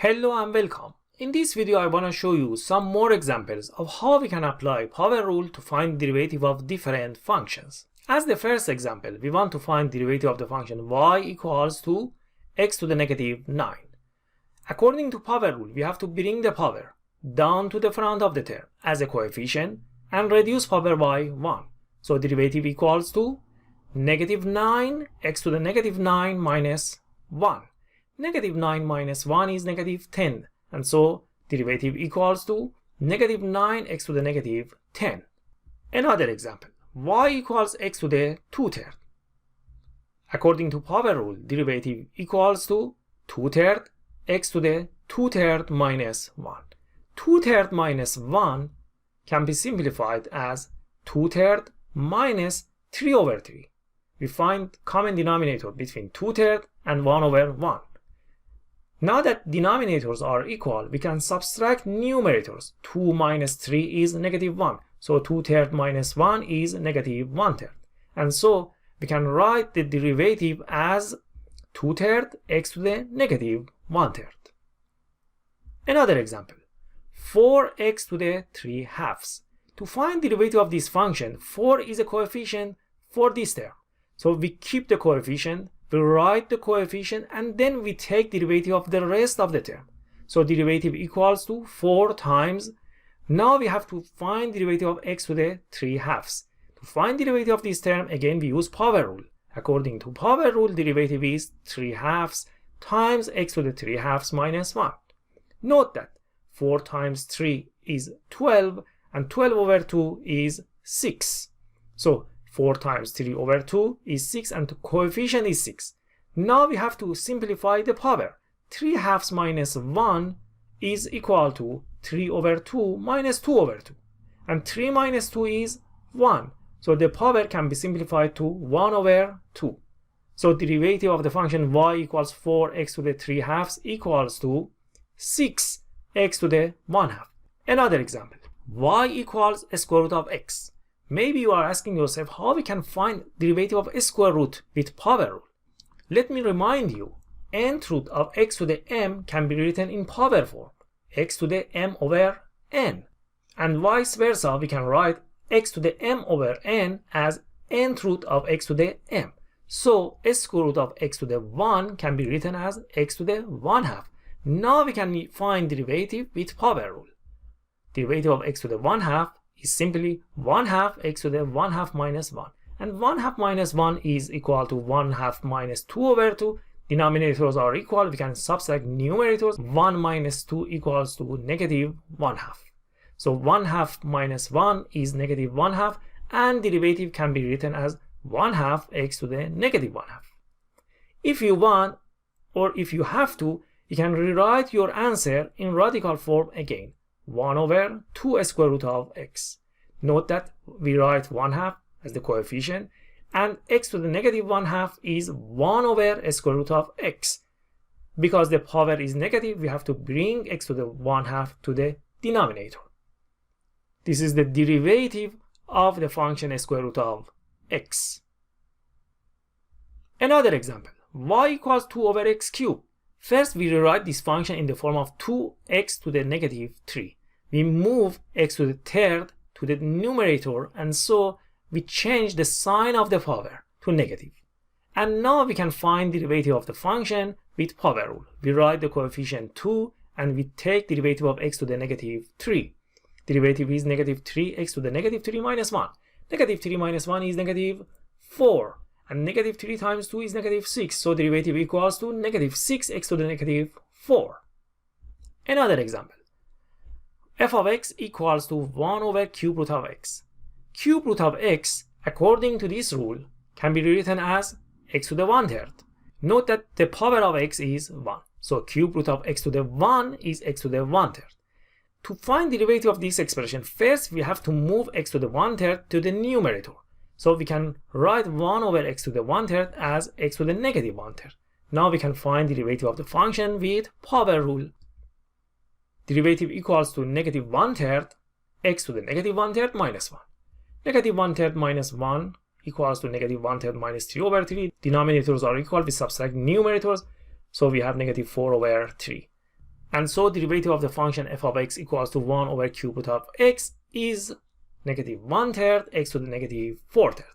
Hello and welcome. In this video I want to show you some more examples of how we can apply power rule to find derivative of different functions. As the first example, we want to find derivative of the function y equals to x to the negative 9. According to power rule, we have to bring the power down to the front of the term as a coefficient and reduce power by 1. So derivative equals to negative 9 x to the negative 9 minus 1. Negative 9 minus 1 is negative 10, and so derivative equals to negative 9x to the negative 10. Another example, y equals x to the 2/3. According to power rule, derivative equals to 2/3 x to the 2/3 minus 1. 2/3 minus 1 can be simplified as 2/3 minus 3/3. We find common denominator between 2/3 and 1/1. Now that denominators are equal, we can subtract numerators. 2 minus 3 is negative 1. So 2/3 minus 1 is negative 1/3. And so we can write the derivative as 2/3 x to the negative 1/3. Another example, 4x to the 3/2. To find derivative of this function, 4 is a coefficient for this term. So we keep the coefficient, we write the coefficient, and then we take derivative of the rest of the term. So derivative equals to 4 times. Now we have to find derivative of x to the 3/2. To find derivative of this term, again we use power rule. According to power rule, derivative is 3/2 times x to the 3/2 minus 1. Note that 4 times 3 is 12, and 12/2 is 6. So 4 times 3/2 is 6, and the coefficient is 6. Now we have to simplify the power. 3/2 minus 1 is equal to 3/2 minus 2/2. And 3 minus 2 is 1. So the power can be simplified to 1/2. So derivative of the function y equals 4x to the 3/2 equals to 6x to the 1/2. Another example, y equals square root of x. Maybe you are asking yourself how we can find derivative of square root with power rule. Let me remind you, nth root of x to the m can be written in power form, x to the m over n. And vice versa, we can write x to the m over n as nth root of x to the m. So square root of x to the 1 can be written as x to the 1/2. Now we can find derivative with power rule. Derivative of x to the 1/2 is simply 1/2 x to the 1/2 minus 1. And 1/2 minus 1 is equal to 1/2 minus 2/2. Denominators are equal. We can subtract numerators. 1 minus 2 equals to negative 1/2. So 1/2 minus 1 is negative 1/2, and derivative can be written as 1/2 x to the negative 1/2. If you want, or if you have to, you can rewrite your answer in radical form again. 1/2 square root of x. Note that we write 1/2 as the coefficient, and x to the negative 1/2 is 1/square root of x. Because the power is negative, we have to bring x to the 1/2 to the denominator. This is the derivative of the function square root of x. Another example, y equals 2/x cubed. First, we rewrite this function in the form of 2x to the negative 3. We move x to the 3rd to the numerator, and so we change the sign of the power to negative. And now we can find derivative of the function with power rule. We write the coefficient 2, and we take derivative of x to the negative 3. Derivative is negative 3x to the negative 3 minus 1. Negative 3 minus 1 is negative 4. And negative 3 times 2 is negative 6. So derivative equals to negative 6x to the negative 4. Another example, f of x equals to 1/cube root of x. Cube root of x, according to this rule, can be written as x to the 1/3. Note that the power of x is 1. So cube root of x to the 1 is x to the 1/3. To find derivative of this expression, first we have to move x to the 1/3 to the numerator. So we can write 1/x to the 1/3 as x to the negative 1/3. Now we can find derivative of the function with power rule. Derivative equals to negative 1/3 x to the negative 1/3 minus 1. Negative 1/3 minus 1 equals to negative 1/3 minus 3/3. Denominators are equal. We subtract numerators. So we have negative 4/3. And so derivative of the function f of x equals to 1 over cube root of x is negative 1/3 x to the negative 4/3.